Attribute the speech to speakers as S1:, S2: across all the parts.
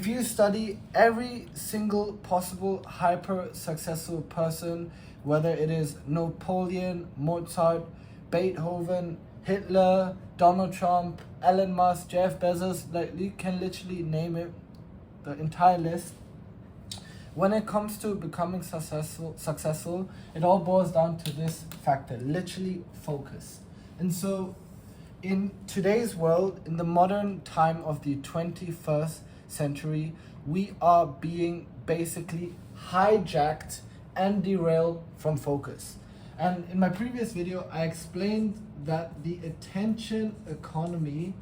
S1: If you study every single possible hyper successful person, whether it is Napoleon, Mozart, Beethoven, Hitler, Donald Trump, Elon Musk, Jeff Bezos, like you can literally name it, the entire list. When it comes to becoming successful, it all boils down to this factor, literally focus. And so in today's world, in the modern time of the 21st century, we are being basically hijacked and derailed from focus. And in my previous video, I explained that the attention economy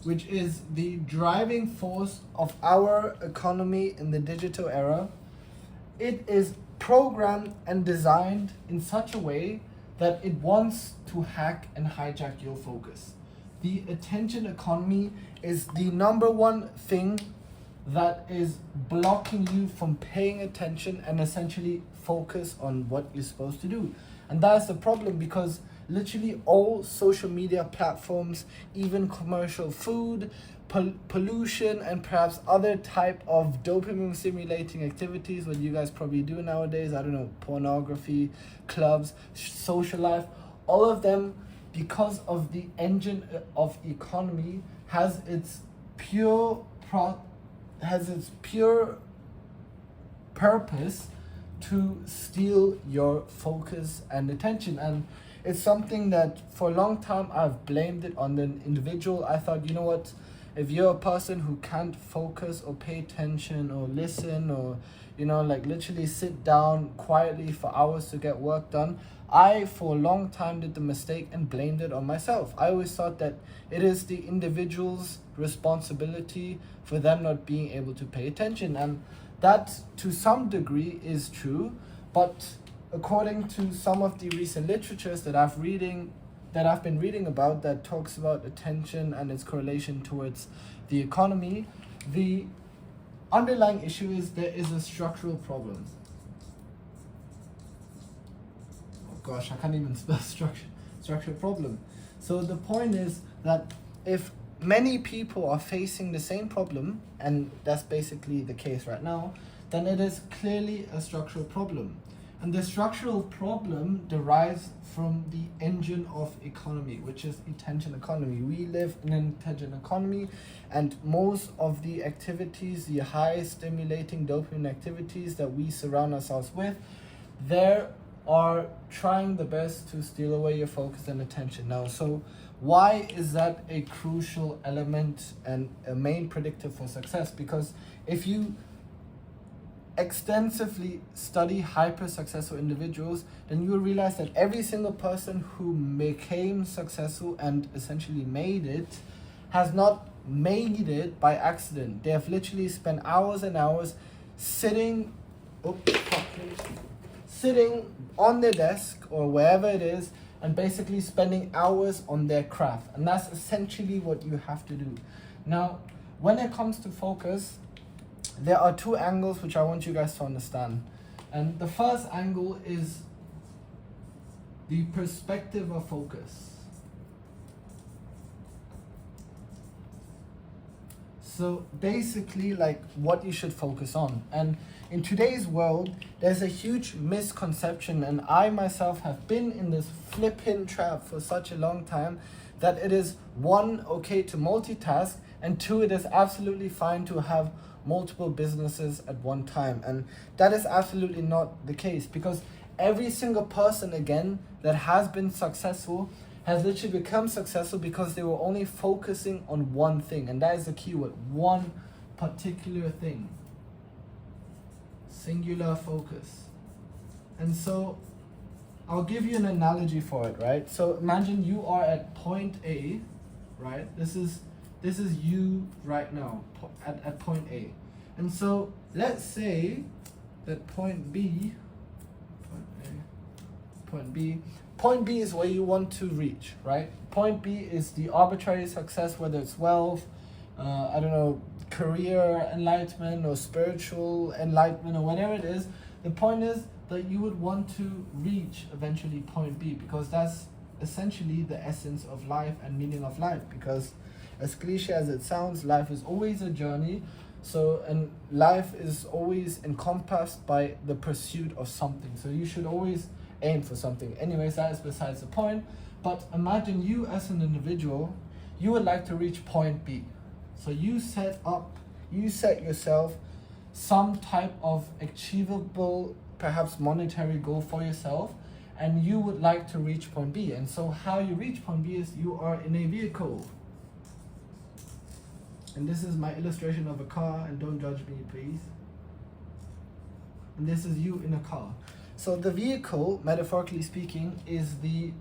S1: which is the driving force of our economy in the digital era, it is programmed and designed in such a way that it wants to hack and hijack your focus. The attention economy is the number one thing that is blocking you from paying attention and essentially focus on what you're supposed to do. And that's the problem, because literally all social media platforms, even commercial food, pollution, and perhaps other type of dopamine stimulating activities, what you guys probably do nowadays, I don't know, pornography, clubs, social life, all of them, because of the engine of economy, has its pure purpose to steal your focus and attention. And it's something that for a long time I've blamed it on the individual. I thought, you know what, if you're a person who can't focus or pay attention or listen or, you know, like literally sit down quietly for hours to get work done, I for a long time did the mistake and blamed it on myself. I always thought that it is the individual's responsibility for them not being able to pay attention. And that to some degree is true, but according to some of the recent literatures that I've been reading about that talks about attention and its correlation towards the economy, the underlying issue is there is a structural problem. Oh gosh, I can't even spell structural problem. So the point is that if many people are facing the same problem, and that's basically the case right now, then it is clearly a structural problem. And the structural problem derives from the engine of economy, which is attention economy. We live in an attention economy, and most of the activities, the high stimulating dopamine activities that we surround ourselves with, they are trying the best to steal away your focus and attention. Now, so why is that a crucial element and a main predictor for success? Because if you extensively study hyper successful individuals, then you will realize that every single person who became successful and essentially made it has not made it by accident. They have literally spent hours and hours sitting on their desk or wherever it is, and basically spending hours on their craft. And that's essentially what you have to do. Now, when it comes to focus, there are two angles which I want you guys to understand. And the first angle is the perspective of focus. So basically, like what you should focus on. And in today's world, there's a huge misconception, and I myself have been in this flipping trap for such a long time, that it is one, okay to multitask, and two, it is absolutely fine to have multiple businesses at one time. And that is absolutely not the case, because every single person, again, that has been successful has literally become successful because they were only focusing on one thing, and that is the keyword, one particular thing. Singular focus. And so I'll give you an analogy for it, right? So imagine you are at point A, right? This is you right now at point A. And so let's say that point B is where you want to reach, right? Point B is the arbitrary success, whether it's wealth, I don't know, career enlightenment or spiritual enlightenment or whatever it is. The point is that you would want to reach eventually point B, because that's essentially the essence of life and meaning of life, because as cliche as it sounds, life is always a journey. So, and life is always encompassed by the pursuit of something. So you should always aim for something. Anyways, that is besides the point. But imagine you as an individual, you would like to reach point B. So you set yourself some type of achievable, perhaps monetary goal for yourself, and you would like to reach point B. And so how you reach point B is you are in a vehicle. And this is my illustration of a car, and don't judge me, please. And this is you in a car. So the vehicle, metaphorically speaking, is the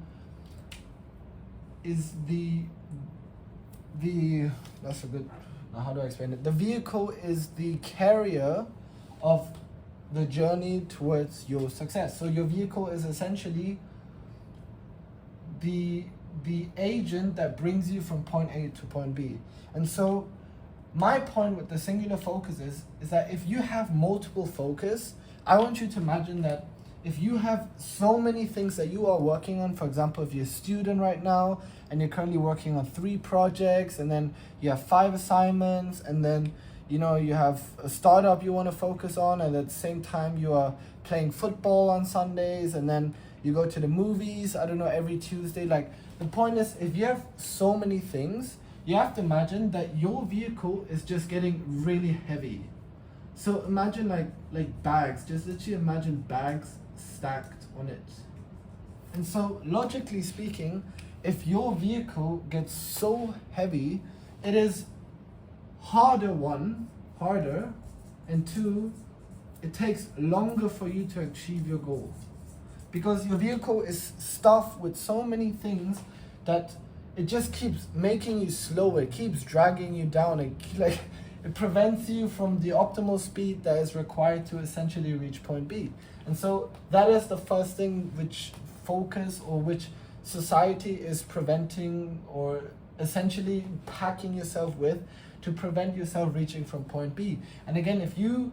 S1: that's a good, now how do I explain it? The vehicle is the carrier of the journey towards your success. So your vehicle is essentially the agent that brings you from point A to point B. And so my point with the singular focus is that if you have multiple focus, I want you to imagine that if you have so many things that you are working on, for example, if you're a student right now and you're currently working on 3 projects, and then you have 5 assignments, and then you have a startup you want to focus on, and at the same time you are playing football on Sundays, and then you go to the movies, I don't know, every Tuesday. Like, the point is, if you have so many things, you have to imagine that your vehicle is just getting really heavy. So imagine like bags, just literally imagine bags stacked on it. And so logically speaking, if your vehicle gets so heavy, it is harder, and 2, it takes longer for you to achieve your goal. Because your vehicle is stuffed with so many things that it just keeps making you slower, it keeps dragging you down, it prevents you from the optimal speed that is required to essentially reach point B. And so that is the first thing which focus, or which society is preventing, or essentially packing yourself with, to prevent yourself reaching from point B. And again, if you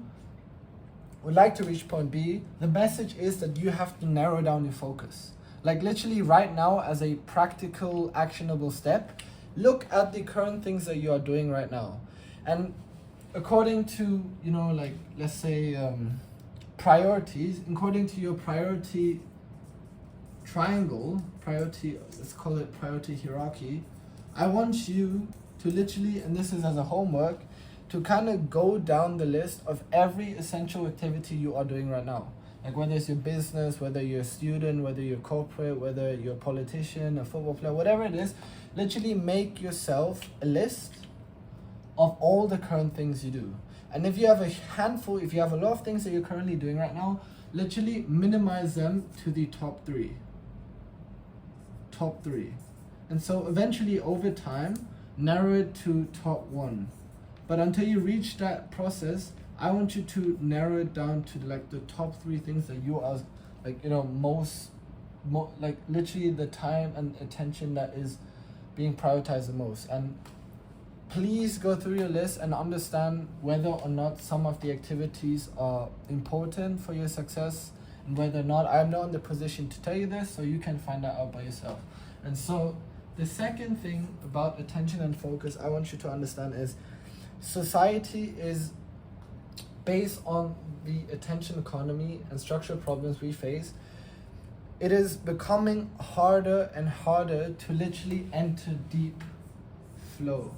S1: would like to reach point B, the message is that you have to narrow down your focus. Like literally right now, as a practical, actionable step, look at the current things that you are doing right now. And according to, let's say priorities, according to your priority triangle, let's call it priority hierarchy, I want you to literally, and this is as a homework, to kind of go down the list of every essential activity you are doing right now. Like whether it's your business, whether you're a student, whether you're corporate, whether you're a politician, a football player, whatever it is, literally make yourself a list of all the current things you do. And if you have if you have a lot of things that you're currently doing right now, literally minimize them to the top 3. And so eventually over time, narrow it to top 1. But until you reach that process, I want you to narrow it down to like the top 3 things that you are most like literally the time and attention that is being prioritized the most. And please go through your list and understand whether or not some of the activities are important for your success, and whether or not. I'm not in the position to tell you this, so you can find that out by yourself. And so the second thing about attention and focus I want you to understand is society is based on the attention economy and structural problems we face. It is becoming harder and harder to literally enter deep flow.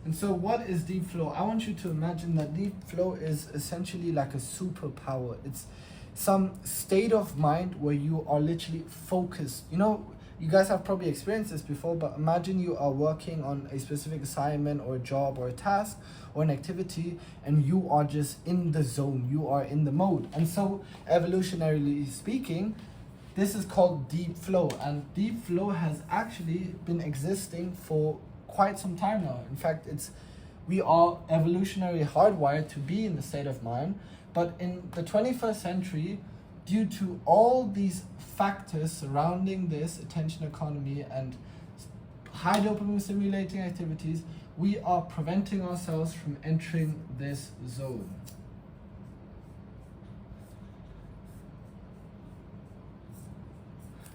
S1: And so what is deep flow? I want you to imagine that deep flow is essentially like a superpower. It's some state of mind where you are literally focused. You guys have probably experienced this before, but imagine you are working on a specific assignment or a job or a task or an activity, and you are just in the zone, you are in the mode. And so evolutionarily speaking, this is called deep flow, and deep flow has actually been existing for quite some time now. In fact, we are evolutionarily hardwired to be in the state of mind, but in the 21st century, due to all these factors surrounding this attention economy and high dopamine stimulating activities, we are preventing ourselves from entering this zone.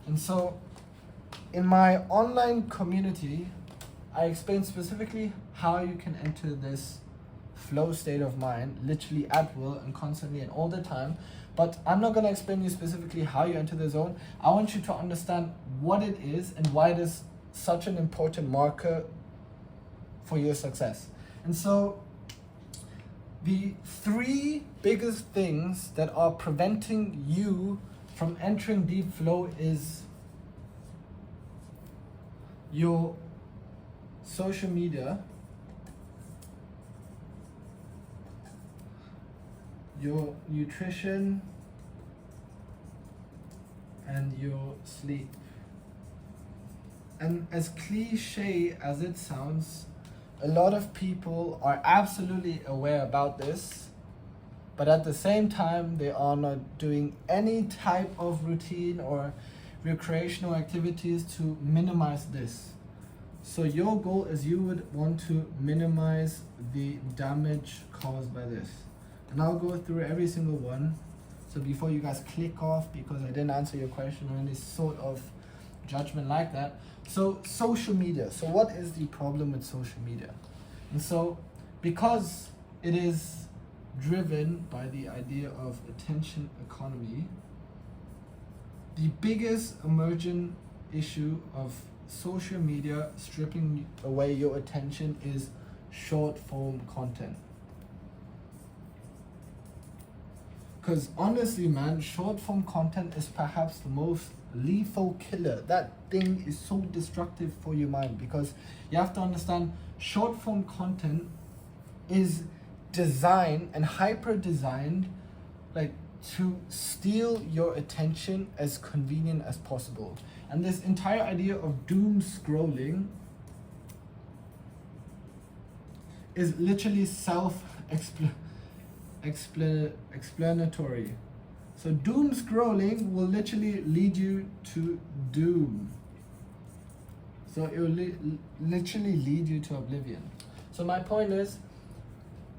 S1: And so in my online community, I explain specifically how you can enter this flow state of mind, literally at will and constantly and all the time. But I'm not going to explain you specifically how you enter the zone. I want you to understand what it is and why it is such an important marker for your success. And so the three biggest things that are preventing you from entering deep flow is your social media, your nutrition, and your sleep. And as cliche as it sounds, a lot of people are absolutely aware about this, but at the same time, they are not doing any type of routine or recreational activities to minimize this. So your goal is you would want to minimize the damage caused by this. And I'll go through every single one. So before you guys click off because I didn't answer your question or any sort of judgment like that. So social media. So what is the problem with social media? And so because it is driven by the idea of attention economy, the biggest emergent issue of social media stripping away your attention is short form content. Because honestly, man, short form content is perhaps the most lethal killer. That thing is so destructive for your mind, because you have to understand short form content is designed and hyper designed like to steal your attention as convenient as possible. And this entire idea of doom scrolling is literally explanatory. So doom scrolling will literally lead you to doom. So it will literally lead you to oblivion. So my point is,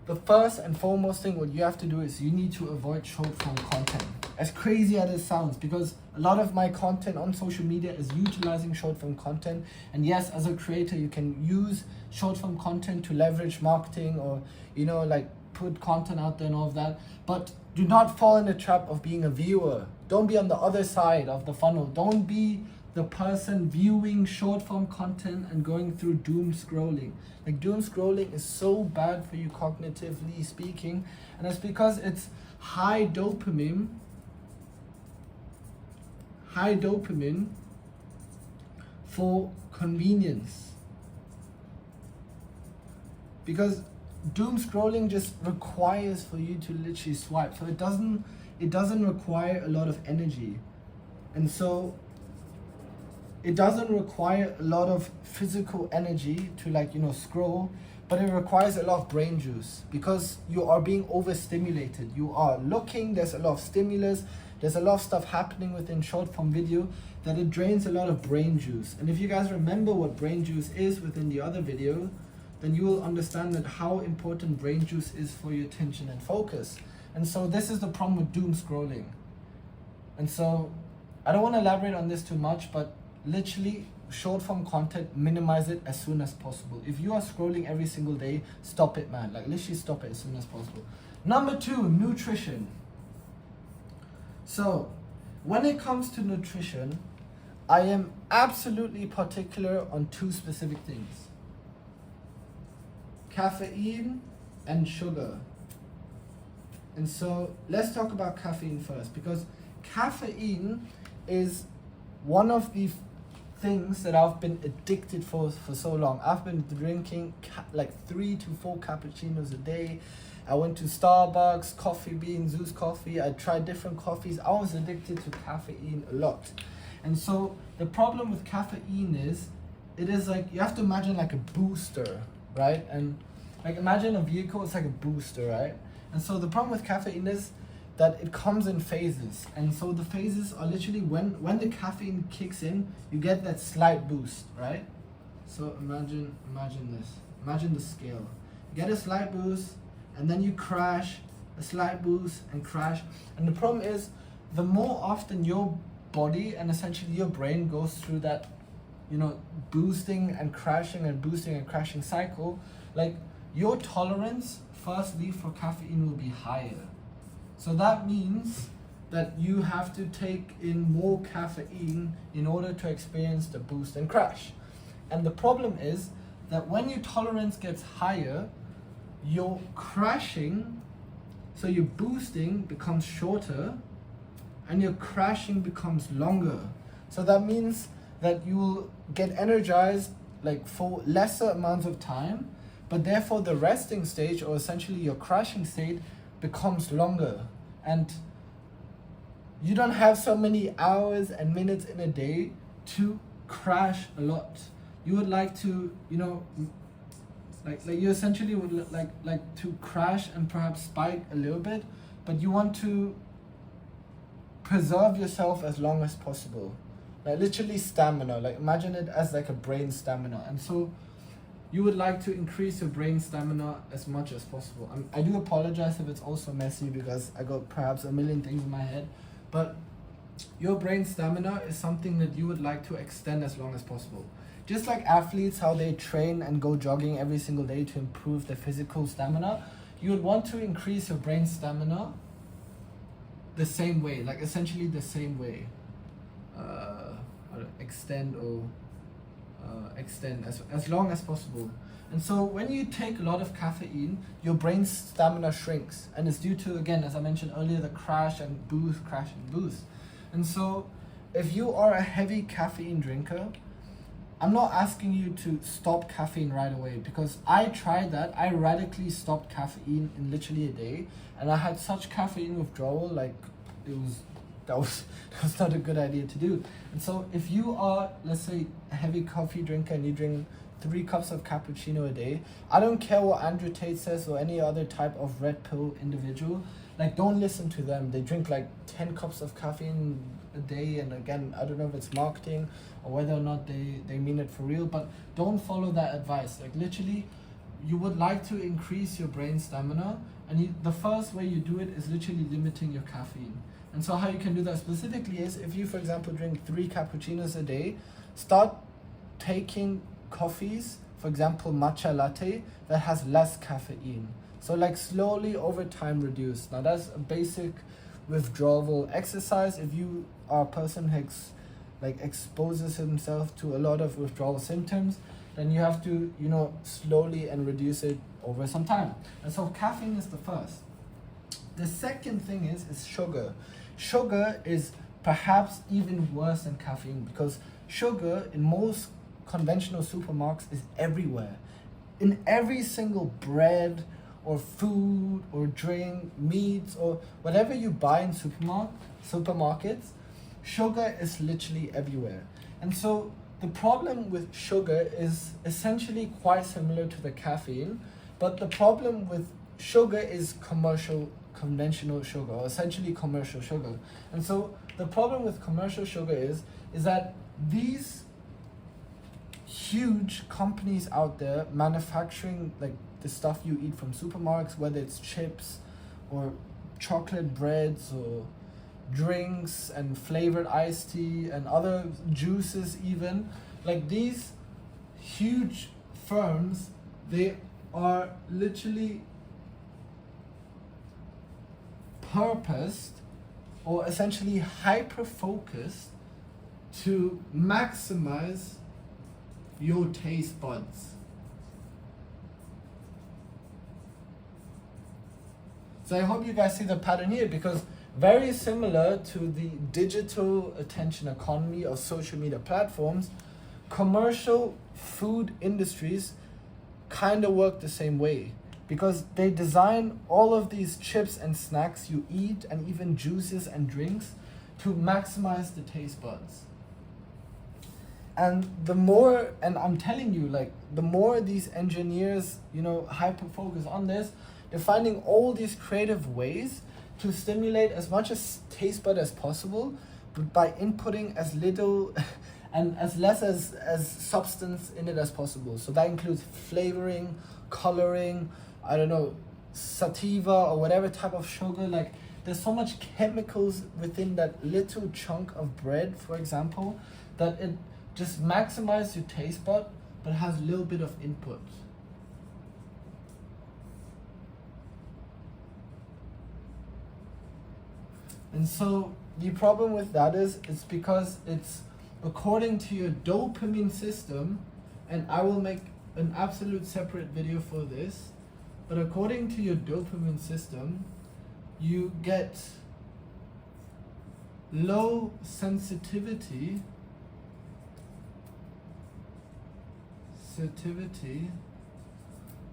S1: the first and foremost thing what you have to do is you need to avoid short form content. As crazy as it sounds, because a lot of my content on social media is utilizing short form content. And yes, as a creator, you can use short form content to leverage marketing or, you know, like put content out there and all of that. But do not fall in the trap of being a viewer. Don't be on the other side of the funnel. Don't be the person viewing short form content and going through doom scrolling. Like doom scrolling is so bad for you cognitively speaking, and it's because it's high dopamine for convenience. Because doom scrolling just requires for you to literally swipe. So it doesn't require a lot of energy. And so it doesn't require a lot of physical energy to, like, you know, scroll, but it requires a lot of brain juice because you are being overstimulated. You are looking, there's a lot of stimulus, there's a lot of stuff happening within short form video that it drains a lot of brain juice. And if you guys remember what brain juice is within the other video, then you will understand that how important brain juice is for your attention and focus. And so this is the problem with doom scrolling. And so I don't want to elaborate on this too much, but literally short form content, minimize it as soon as possible. If you are scrolling every single day, stop it, man. Like literally stop it as soon as possible. Number 2, nutrition. So when it comes to nutrition, I am absolutely particular on 2 specific things: caffeine and sugar. And so let's talk about caffeine first, because caffeine is one of the things that I've been addicted for so long. I've been drinking like 3 to 4 cappuccinos a day. I went to Starbucks, Coffee Bean, Zeus Coffee. I tried different coffees. I was addicted to caffeine a lot. And so the problem with caffeine is, it is like, you have to imagine like a booster, right? And like imagine a vehicle, it's like a booster, right? And so the problem with caffeine is that it comes in phases. And so the phases are literally when the caffeine kicks in, you get that slight boost, right? So imagine this. Imagine the scale. You get a slight boost, and then you crash, a slight boost, and crash. And the problem is, the more often your body and essentially your brain goes through that, boosting and crashing cycle, like your tolerance firstly for caffeine will be higher. So that means that you have to take in more caffeine in order to experience the boost and crash. And the problem is that when your tolerance gets higher, your crashing, so your boosting becomes shorter and your crashing becomes longer. So that means that you will get energized like for lesser amounts of time, but therefore the resting stage, or essentially your crashing state, becomes longer. And you don't have so many hours and minutes in a day to crash a lot. You would like to, like you essentially would like to crash and perhaps spike a little bit, but you want to preserve yourself as long as possible. Like literally stamina, like imagine it as like a brain stamina. And so you would like to increase your brain stamina as much as possible. I do apologize if it's also messy because I got perhaps a million things in my head, but your brain stamina is something that you would like to extend as long as possible. Just like athletes, how they train and go jogging every single day to improve their physical stamina, you would want to increase your brain stamina the same way, like essentially the same way. Extend as long as possible. And so when you take a lot of caffeine, your brain stamina shrinks, and it's due to, again, as I mentioned earlier, the crash and boost. And so if you are a heavy caffeine drinker, I'm not asking you to stop caffeine right away, because I tried that. I radically stopped caffeine in literally a day, and I had such caffeine withdrawal, like that was not a good idea to do. And so if you are, let's say, a heavy coffee drinker and you drink 3 cups of cappuccino a day, I don't care what Andrew Tate says or any other type of red pill individual, like don't listen to them. They drink like 10 cups of caffeine a day, and again, I don't know if it's marketing or whether or not they mean it for real, but don't follow that advice. Like literally, you would like to increase your brain stamina, and the first way you do it is literally limiting your caffeine. And so how you can do that specifically is, if you, for example, drink 3 cappuccinos a day, start taking coffees, for example, matcha latte, that has less caffeine. So like slowly over time reduce. Now that's a basic withdrawal exercise. If you are a person who exposes himself to a lot of withdrawal symptoms, then you have to, slowly and reduce it over some time. And so caffeine is the first. The second thing is sugar. Sugar is perhaps even worse than caffeine, because sugar in most conventional supermarkets is everywhere. In every single bread or food or drink, meats or whatever you buy in supermarkets, sugar is literally everywhere. And so the problem with sugar is essentially quite similar to the caffeine, but the problem with sugar is conventional sugar, or essentially commercial sugar. And so the problem with commercial sugar is that these huge companies out there manufacturing like the stuff you eat from supermarkets, whether it's chips or chocolate breads or drinks and flavored iced tea and other juices even, like these huge firms, they are literally purposed or essentially hyper-focused to maximize your taste buds. So I hope you guys see the pattern here, because very similar to the digital attention economy of social media platforms, commercial food industries kind of work the same way, because they design all of these chips and snacks you eat and even juices and drinks to maximize the taste buds. And I'm telling you, like, the more these engineers, hyper focus on this, they're finding all these creative ways to stimulate as much as taste bud as possible, but by inputting as little and as less as substance in it as possible. So that includes flavoring, coloring, I don't know, sativa or whatever type of sugar. Like there's so much chemicals within that little chunk of bread, for example, that it just maximizes your taste bud, but has a little bit of input. And so the problem with that is, it's because it's according to your dopamine system, and I will make an absolute separate video for this, but according to your dopamine system, you get low sensitivity,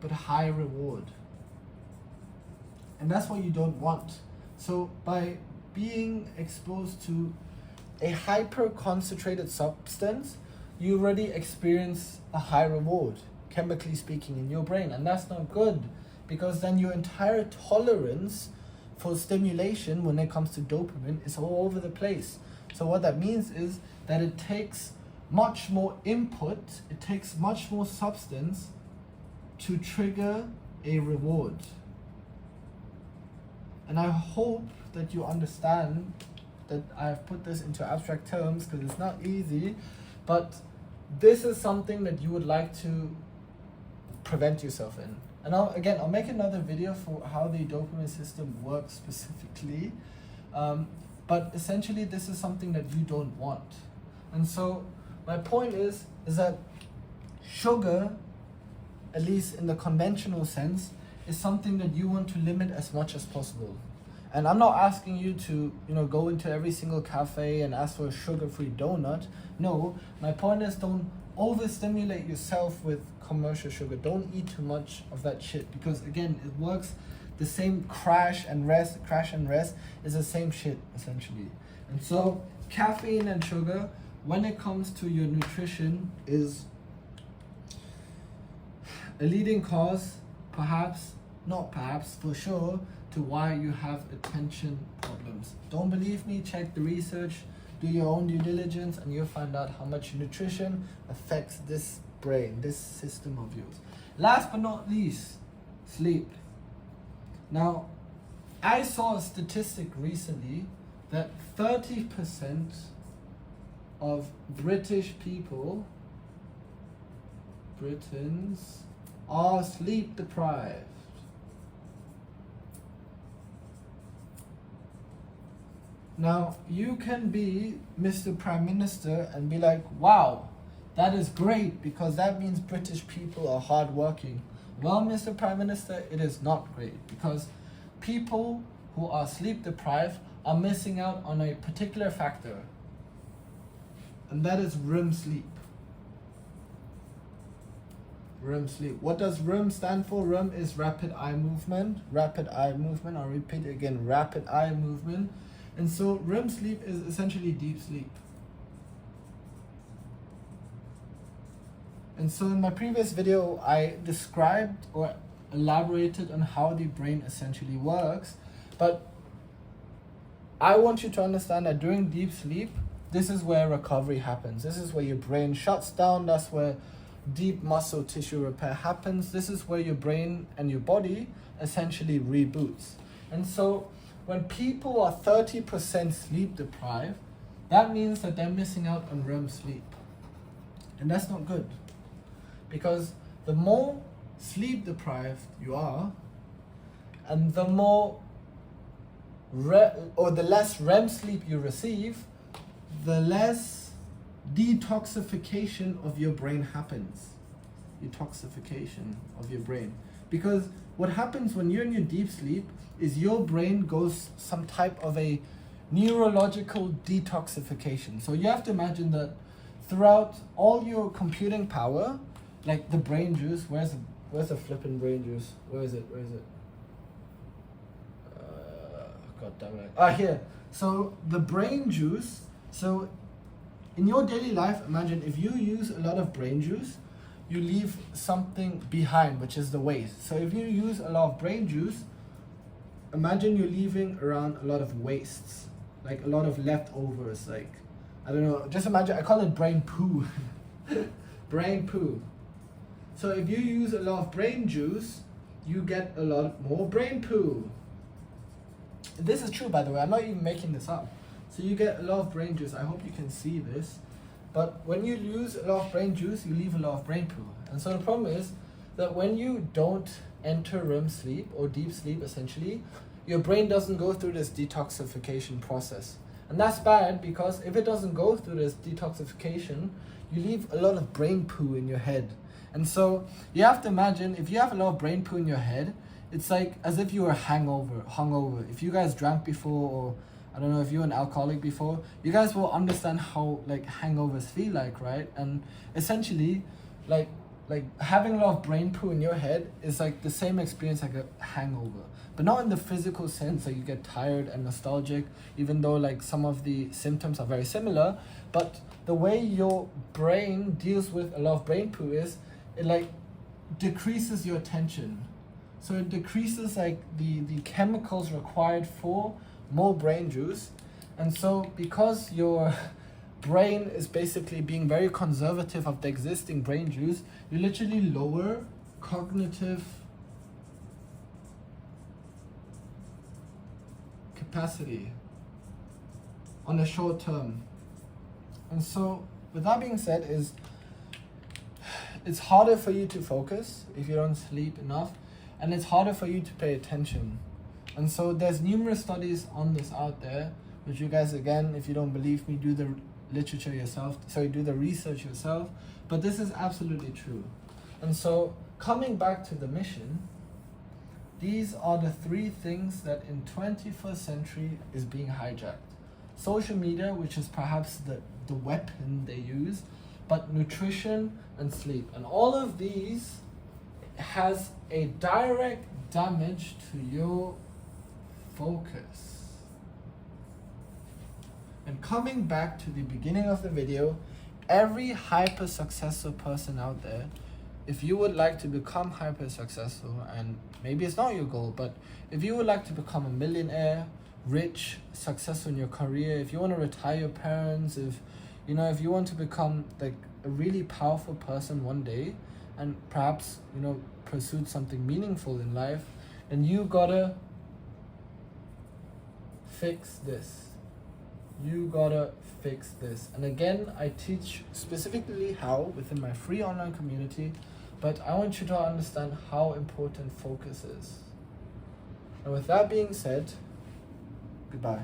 S1: but high reward. And that's what you don't want. So by being exposed to a hyper concentrated substance, you already experience a high reward, chemically speaking, in your brain. And that's not good, because then your entire tolerance for stimulation when it comes to dopamine is all over the place. So what that means is that it takes much more input, it takes much more substance to trigger a reward. And I hope that you understand that I've put this into abstract terms, because it's not easy, but this is something that you would like to prevent yourself in. And I'll make another video for how the dopamine system works specifically, but essentially this is something that you don't want. And so my point is that sugar, at least in the conventional sense, is something that you want to limit as much as possible. And I'm not asking you to, go into every single cafe and ask for a sugar-free donut. No, my point is, don't overstimulate yourself with commercial sugar. Don't eat too much of that shit, because again, it works the same crash and rest is the same shit essentially. And so caffeine and sugar, when it comes to your nutrition, is a leading cause, for sure, to why you have attention problems. Don't believe me? Check the research, do your own due diligence, and you'll find out how much nutrition affects this brain, this system of yours. Last but not least, sleep. Now, I saw a statistic recently that 30% of British people, Britons, are sleep deprived. Now, you can be Mr. Prime Minister and be like, wow, that is great, because that means British people are hardworking. Well, Mr. Prime Minister, it is not great, because people who are sleep deprived are missing out on a particular factor, and that is REM sleep. REM sleep. What does REM stand for? REM is rapid eye movement. Rapid eye movement. I'll repeat it again. Rapid eye movement. And so REM sleep is essentially deep sleep. And so in my previous video, I described or elaborated on how the brain essentially works. But I want you to understand that during deep sleep, this is where recovery happens. This is where your brain shuts down. That's where deep muscle tissue repair happens. This is where your brain and your body essentially reboots. And so when people are 30% sleep deprived, that means that they're missing out on REM sleep. And that's not good. Because the more sleep deprived you are, and the more the less REM sleep you receive, the less detoxification of your brain happens. Detoxification of your brain. Because what happens when you're in your deep sleep is your brain goes some type of a neurological detoxification. So you have to imagine that throughout all your computing power, like the brain juice, where's the flipping brain juice? Where is it? God damn it. Here. So the brain juice, so in your daily life, imagine if you use a lot of brain juice, you leave something behind, which is the waste. So if you use a lot of brain juice, imagine you're leaving around a lot of wastes, like a lot of leftovers, like, I don't know, just imagine, I call it brain poo. Brain poo. So if you use a lot of brain juice, you get a lot more brain poo. this is true, by the way. I'm not even making this up. So you get a lot of brain juice. I hope you can see this. But when you lose a lot of brain juice, you leave a lot of brain poo. And so the problem is that when you don't enter REM sleep or deep sleep, essentially, your brain doesn't go through this detoxification process. And that's bad, because if it doesn't go through this detoxification, you leave a lot of brain poo in your head. And so you have to imagine, if you have a lot of brain poo in your head, it's like as if you were hungover. If you guys drank before, or I don't know if you're an alcoholic before, you guys will understand how like hangovers feel like, right? And essentially, like having a lot of brain poo in your head is like the same experience like a hangover, but not in the physical sense that you get tired and nostalgic, even though like some of the symptoms are very similar. But the way your brain deals with a lot of brain poo is it like decreases your attention. So it decreases like the chemicals required for more brain juice. And so because your brain is basically being very conservative of the existing brain juice, you literally lower cognitive capacity on the short term. And so with that being said, it's harder for you to focus if you don't sleep enough, and it's harder for you to pay attention. And so there's numerous studies on this out there, which you guys, again, if you don't believe me, do the literature yourself, do the research yourself, but this is absolutely true. And so coming back to the mission, these are the 3 things that in 21st century is being hijacked. Social media, which is perhaps the weapon they use, but nutrition and sleep. And all of these has a direct damage to your focus. And coming back to the beginning of the video, every hyper successful person out there, if you would like to become hyper successful, and maybe it's not your goal, but if you would like to become a millionaire, rich, successful in your career, if you want to retire your parents, if you want to become like a really powerful person one day, and perhaps pursue something meaningful in life, then you gotta fix this. And again, I teach specifically how within my free online community, but I want you to understand how important focus is. And with that being said, goodbye.